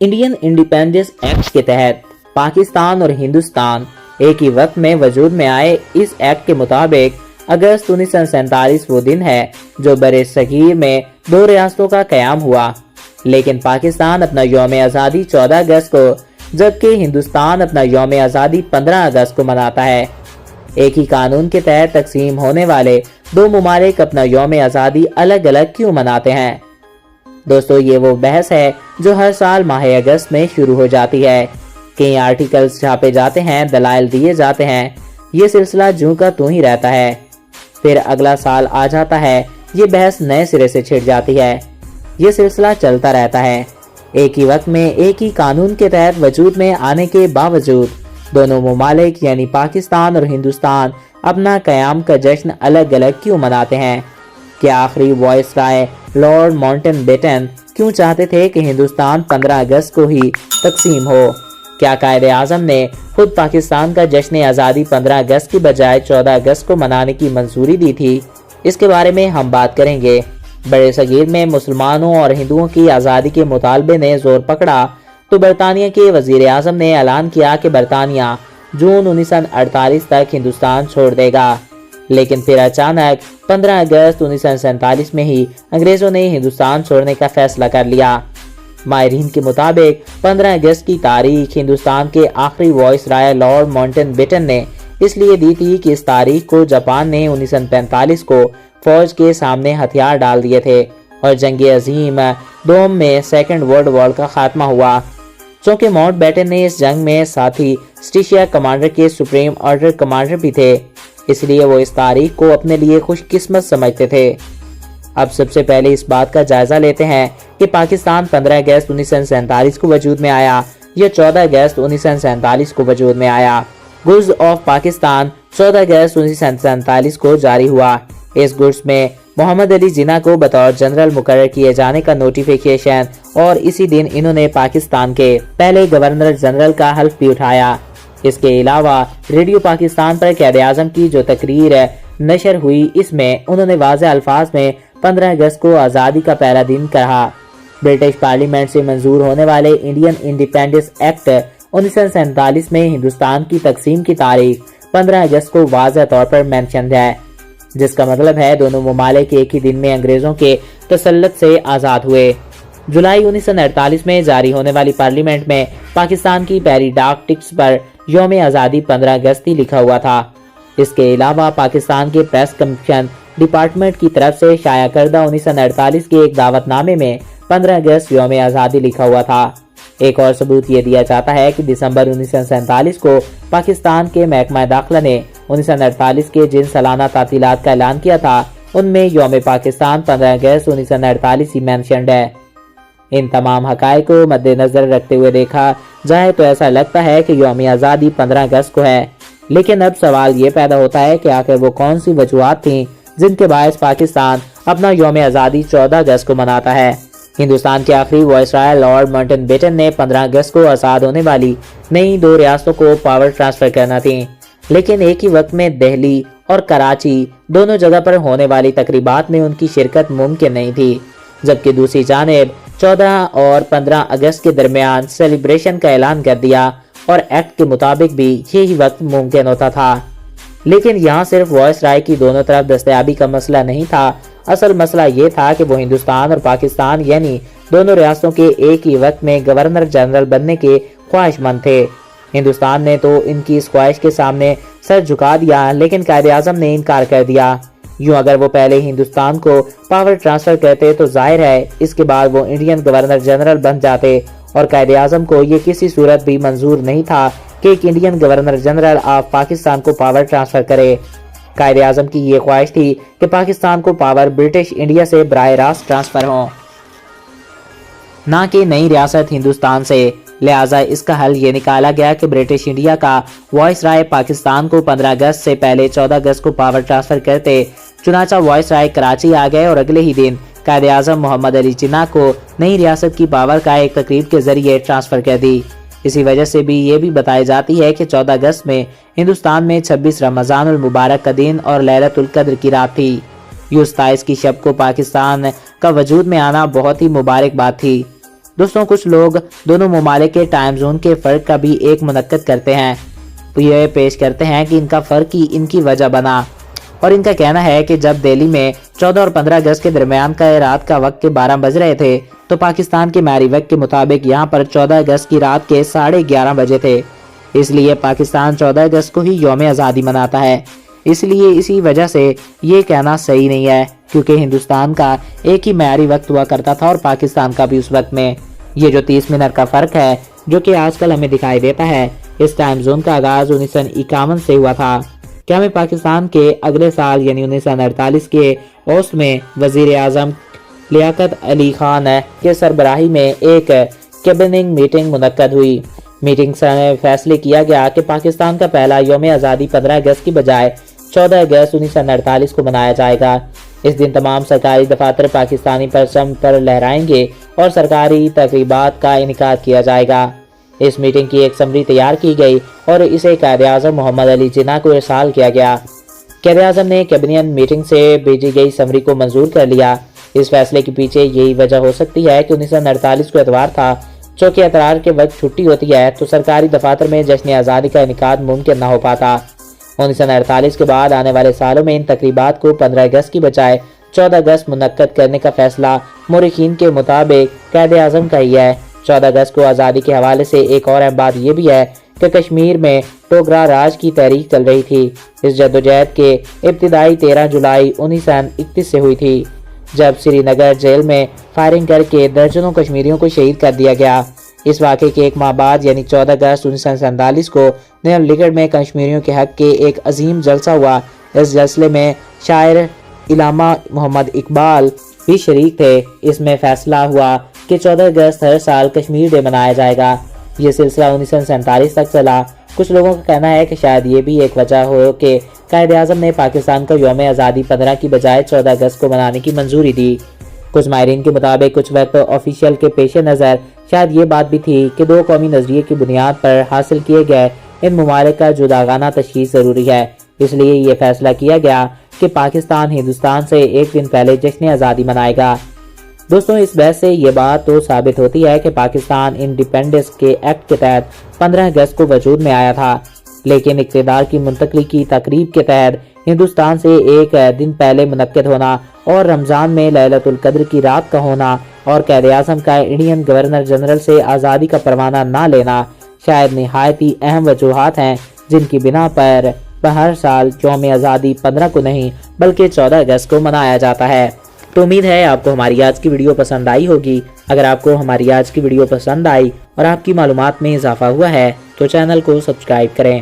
Indian independence act के तहत पाकिस्तान और हिंदुस्तान एक ही वक्त में वजूद में आए। इस एक्ट के मुताबिक अगस्त 1947 वो दिन है जो बरे सगीर में दो रियासतों का कयाम हुआ, लेकिन पाकिस्तान अपना यौम आज़ादी 14 अगस्त को जबकि हिंदुस्तान अपना यौम आज़ादी 15 अगस्त को मनाता है। एक ही कानून के तहत तकसीम होने वाले दो ममालिक अपना यौम आज़ादी अलग अलग क्यों मनाते हैं? दोस्तों, ये वो बहस है जो हर साल माह अगस्त में शुरू हो जाती है। कई आर्टिकल्स छापे जाते हैं, दलाइल दिए जाते हैं, ये सिलसिला जूं का त्यों ही रहता है। फिर अगला साल आ जाता है, ये बहस नए सिरे से छिड़ जाती है, ये सिलसिला चलता रहता है। एक ही वक्त में एक ही कानून के तहत वजूद में आने के बावजूद दोनों ममालिक यानी पाकिस्तान और हिंदुस्तान अपना क़याम का जश्न अलग अलग क्यों मनाते हैं? क्या आखिरी वायसराय लॉर्ड माउंटबेटन क्यों चाहते थे कि हिंदुस्तान 15 अगस्त को ही तकसीम हो? क्या कायदे आज़म ने खुद पाकिस्तान का जश्न आज़ादी 15 अगस्त की बजाय 14 अगस्त को मनाने की मंजूरी दी थी? इसके बारे में हम बात करेंगे। बड़े सगीर में मुसलमानों और हिंदुओं की आज़ादी के मुतालबे ने जोर पकड़ा तो बरतानिया के वजीर आज़म ने ऐलान किया कि बरतानिया जून 1948 तक हिंदुस्तान छोड़ देगा। लेकिन फिर अचानक 15 अगस्त 1947 में ही अंग्रेज़ों ने हिंदुस्तान छोड़ने का फैसला कर लिया। माहिरीन के मुताबिक 15 अगस्त की तारीख हिंदुस्तान के आखिरी वायसराय लॉर्ड माउंटबेटन ने इसलिए दी थी कि इस तारीख को जापान ने 1945 को फौज के सामने हथियार डाल दिए थे और जंग अजीम दोम में सेकेंड वर्ल्ड वॉर का खात्मा हुआ। चूँकि माउंटबेटन ने इस जंग में साथी स्टीशिया कमांडर के सुप्रीम ऑर्डर कमांडर भी थे, इसलिए वो इस तारीख को अपने लिए खुशकिस्मत समझते थे। अब सबसे पहले इस बात का जायजा लेते हैं कि पाकिस्तान 15 अगस्त 1947 को वजूद में आया या 14 अगस्त 1947 को वजूद में आया। गुर्ज ऑफ पाकिस्तान 14 अगस्त 1947 को जारी हुआ। इस गुर्ज में मोहम्मद अली जिन्ना को बतौर जनरल मुकर्रर किए जाने का नोटिफिकेशन और इसी दिन इन्होंने पाकिस्तान के पहले गवर्नर जनरल का हल्फ भी उठाया। इसके अलावा रेडियो पाकिस्तान पर क़ायद-ए-आज़म की जो तकरीर नशर हुई, इसमें उन्होंने वाज़ेह अल्फाज में 15 अगस्त को आज़ादी का पहला दिन कहा। ब्रिटिश पार्लियामेंट से मंजूर होने वाले इंडियन इंडिपेंडेंस एक्ट 1947 में हिंदुस्तान की तकसीम की तारीख 15 अगस्त को वाज़ेह तौर पर मेंशन है, जिसका मतलब है दोनों ममालिक एक ही दिन में अंग्रेजों के तसल्लुत से आज़ाद हुए। जुलाई 1948 में जारी होने वाली पार्लियामेंट में पाकिस्तान की पहली डाक टिकट्स पर यौम आज़ादी 15 अगस्त ही लिखा हुआ था। इसके अलावा पाकिस्तान के प्रेस कमीशन डिपार्टमेंट की तरफ से शाया करदा 1948 के एक दावतनामे में 15 अगस्त यौम आज़ादी लिखा हुआ था। एक और सबूत ये दिया जाता है कि दिसंबर 1947 को पाकिस्तान के महकमा दाखिला ने 1948 के जिन सालाना तातीलात का ऐलान किया था, उनमें यौम पाकिस्तान 15 अगस्त 1948 ही मेंशन्ड है। इन तमाम हक़ाइक़ को मद्देनज़र रखते हुए देखा जाए तो ऐसा लगता है कि यौम आज़ादी 15 अगस्त को है। लेकिन अब सवाल ये पैदा होता है कि आखिर वो कौन सी वजूहात थीं जिनके बायस पाकिस्तान अपना यौम आज़ादी 14 अगस्त को मनाता है। हिंदुस्तान के आखिरी वायसराय लॉर्ड माउंटबेटन ने 15 अगस्त को आज़ाद होने वाली नई दो रियासतों को पावर ट्रांसफर करना थी, लेकिन एक ही वक्त में दिल्ली और कराची दोनों जगह पर होने वाली तकरीबात में उनकी शिरकत मुमकिन नहीं थी, जबकि दूसरी जानिब 14 और 15 अगस्त के दरमियान सेलिब्रेशन का ऐलान कर दिया और एक्ट के मुताबिक भी यही वक्त मुमकिन होता था। लेकिन यहाँ सिर्फ वायसराय की दोनों तरफ दस्तयाबी का मसला नहीं था, असल मसला ये था कि वो हिंदुस्तान और पाकिस्तान यानी दोनों रियासतों के एक ही वक्त में गवर्नर जनरल बनने के ख्वाहिशमंद थे। हिंदुस्तान ने तो इनकी इस ख्वाहिश के सामने सर झुका दिया, लेकिन क़ायद-ए-आज़म ने इनकार कर दिया। यूँ अगर वो पहले हिंदुस्तान को पावर ट्रांसफर करते तो जाहिर है इसके बाद वो इंडियन गवर्नर जनरल बन जाते और क़ायद-ए-आज़म को ये किसी सूरत भी मंजूर नहीं था कि एक Indian governor general of Pakistan को पावर ट्रांसफर करे। क़ायद-ए-आज़म की ये ख्वाहिश थी कि पाकिस्तान को पावर ब्रिटिश इंडिया से बराह रास्त ट्रांसफर हो, ना कि नई रियासत हिंदुस्तान से। लिहाजा इसका हल ये निकाला गया कि ब्रिटिश इंडिया का वायसराय पाकिस्तान को 15 अगस्त से पहले 14 अगस्त को पावर ट्रांसफर करते। चुनाचा वायसराय कराची आ गए और अगले ही दिन क़ायद-ए-आज़म मोहम्मद अली जिन्ना को नई रियासत की पावर का एक तकरीब के जरिए ट्रांसफर कर दी। इसी वजह से भी ये भी बताई जाती है कि 14 अगस्त में हिंदुस्तान में 26 रमज़ानुल मुबारक का दिन और लैलतुल क़द्र की रात थी। यूं 27 की शब को पाकिस्तान का वजूद में आना बहुत ही मुबारक बात थी। دوستوں کچھ لوگ دونوں ممالک کے ٹائم زون کے فرق کا بھی ایک منعقد کرتے ہیں، یہ پیش کرتے ہیں کہ ان کا فرق ہی ان کی وجہ بنا، اور ان کا کہنا ہے کہ جب دہلی میں 14 اور 15 اگست کے درمیان کا رات کا وقت کے 12 بج رہے تھے تو پاکستان کے معیاری وقت کے مطابق یہاں پر 14 اگست کی رات کے 11:30 بجے تھے۔ اس لیے پاکستان 14 اگست کو ہی یوم آزادی مناتا ہے، اس لیے اسی وجہ سے یہ کہنا صحیح نہیں ہے، کیونکہ ہندوستان کا ایک ہی معیاری وقت ہوا کرتا تھا اور پاکستان کا بھی اس وقت میں۔ یہ جو 30 منٹ کا فرق ہے جو کہ آج کل ہمیں دکھائی دیتا ہے، اس ٹائم زون کا آغاز 1951 سے ہوا تھا۔ کیا میں پاکستان کے اگلے سال یعنی 1948 کے اوسط میں وزیر اعظم لیاقت علی خان کے سربراہی میں ایک کیبننگ میٹنگ منعقد ہوئی۔ میٹنگ سے فیصلے کیا گیا کہ پاکستان کا پہلا یوم آزادی 15 اگست کی بجائے 14 اگست 1948 کو منایا جائے گا۔ اس دن تمام سرکاری دفاتر پاکستانی پرچم پر لہرائیں گے اور سرکاری تقریبات کا انعقاد کیا جائے گا۔ اس میٹنگ کی ایک سمری تیار کی گئی اور اسے قائد اعظم محمد علی جناح کو ارسال کیا گیا۔ قائد اعظم نے کیبنٹ میٹنگ سے بھیجی گئی سمری کو منظور کر لیا۔ اس فیصلے کے پیچھے یہی وجہ ہو سکتی ہے کہ 1948 کو اتوار تھا، چونکہ اتوار کے وقت چھٹی ہوتی ہے تو سرکاری دفاتر میں جشن آزادی کا انعقاد ممکن نہ ہو پاتا۔ 1948 کے بعد آنے والے سالوں میں ان تقریبات کو 15 اگست کی بجائے 14 اگست منعقد کرنے کا فیصلہ مورخین کے مطابق قائد اعظم کا ہی ہے۔ 14 اگست کو آزادی کے حوالے سے ایک اور اہم بات یہ بھی ہے کہ کشمیر میں ٹوگرا راج کی تحریک چل رہی تھی۔ اس جدوجہد کے ابتدائی 13 جولائی 1931 سے ہوئی تھی، جب سری نگر جیل میں فائرنگ کر کے درجنوں کشمیریوں کو شہید کر دیا گیا۔ اس واقعے کے ایک ماہ بعد یعنی 14 اگست 1947 کو علی گڑھ میں کشمیریوں کے حق کے ایک عظیم جلسہ ہوا۔ اس جلسے میں شاعر علامہ محمد اقبال بھی شریک تھے۔ اس میں فیصلہ ہوا کہ 14 اگست ہر سال کشمیر ڈے منایا جائے گا۔ یہ سلسلہ 1947 تک چلا۔ کچھ لوگوں کا کہنا ہے کہ شاید یہ بھی ایک وجہ ہو کہ قائد اعظم نے پاکستان کو یوم آزادی 15 کی بجائے 14 اگست کو منانے کی منظوری دی۔ کچھ ماہرین کے مطابق کچھ وقت آفیشیل کے پیش نظر شاید یہ بات بھی تھی کہ دو قومی نظریے کی بنیاد پر حاصل کیے گئے ان ممالک کا جداگانہ تشخیص ضروری ہے، اس لیے یہ فیصلہ کیا گیا کہ پاکستان ہندوستان سے ایک دن پہلے جشن آزادی منائے گا۔ دوستوں اس بحث سے یہ بات تو ثابت ہوتی ہے کہ پاکستان انڈیپینڈنس کے ایکٹ کے تحت 15 اگست کو وجود میں آیا تھا، لیکن اقتدار کی منتقلی کی تقریب کے تحت ہندوستان سے ایک دن پہلے منعقد ہونا اور رمضان میں لیلۃ القدر کی رات کا ہونا اور قائد اعظم کا انڈین گورنر جنرل سے آزادی کا پروانہ نہ لینا شاید نہایت ہی اہم وجوہات ہیں جن کی بنا پر ہر سال یوم آزادی 15 کو نہیں بلکہ 14 اگست کو منایا جاتا ہے۔ تو امید ہے آپ کو ہماری آج کی ویڈیو پسند آئی ہوگی۔ اگر آپ کو ہماری آج کی ویڈیو پسند آئی اور آپ کی معلومات میں اضافہ ہوا ہے تو چینل کو سبسکرائب کریں۔